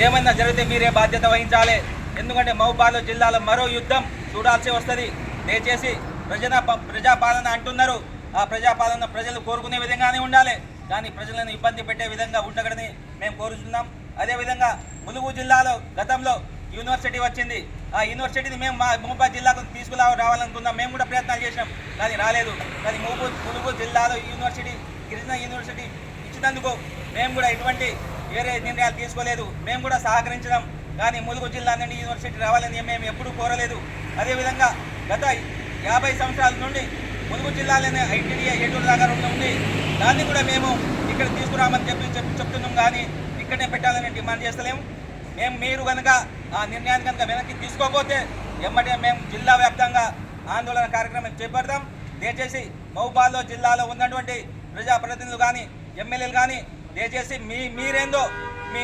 ఏమైనా జరిగితే మీరే బాధ్యత వహించాలి. ఎందుకంటే మహబూబాబాద్ జిల్లాలో మరో యుద్ధం చూడాల్సి వస్తుంది. దయచేసి ప్రజాపాలన అంటున్నారు. ఆ ప్రజాపాలన ప్రజలు కోరుకునే విధంగానే ఉండాలి, కానీ ప్రజలను ఇబ్బంది పెట్టే విధంగా ఉండకూడదని మేము కోరుతున్నాం. అదేవిధంగా ములుగు జిల్లాలో గతంలో యూనివర్సిటీ వచ్చింది. ఆ యూనివర్సిటీని మేము మా మహబూబాబాద్ జిల్లాకు రావాలనుకున్నాం. మేము కూడా ప్రయత్నాలు చేసినాం, కానీ రాలేదు. కానీ ములుగు జిల్లాలో యూనివర్సిటీ, కృష్ణా యూనివర్సిటీ ఇచ్చినందుకు మేము కూడా ఎటువంటి వేరే నిర్ణయాలు తీసుకోలేదు. మేము కూడా సహకరించడం, కానీ ములుగు జిల్లా నుండి యూనివర్సిటీ రావాలని మేము ఎప్పుడూ కోరలేదు. అదేవిధంగా గత 50 సంవత్సరాల నుండి ములుగు జిల్లాలోనే ఐటీడీఏ ఏటూరు దాకా ఉంది. దాన్ని కూడా మేము ఇక్కడ తీసుకురామని చెప్తున్నాం, కానీ ఇక్కడనే పెట్టాలని డిమాండ్ చేస్తలేము. మీరు కనుక ఆ నిర్ణయాన్ని కనుక వెనక్కి తీసుకోకపోతే ఎమ్మటే మేము జిల్లా వ్యాప్తంగా ఆందోళన కార్యక్రమం చేపడతాం. దయచేసి మహబూబాబాద్ జిల్లాలో ఉన్నటువంటి ప్రజాప్రతినిధులు కానీ ఎమ్మెల్యేలు కానీ దయచేసి మీరేందో మీ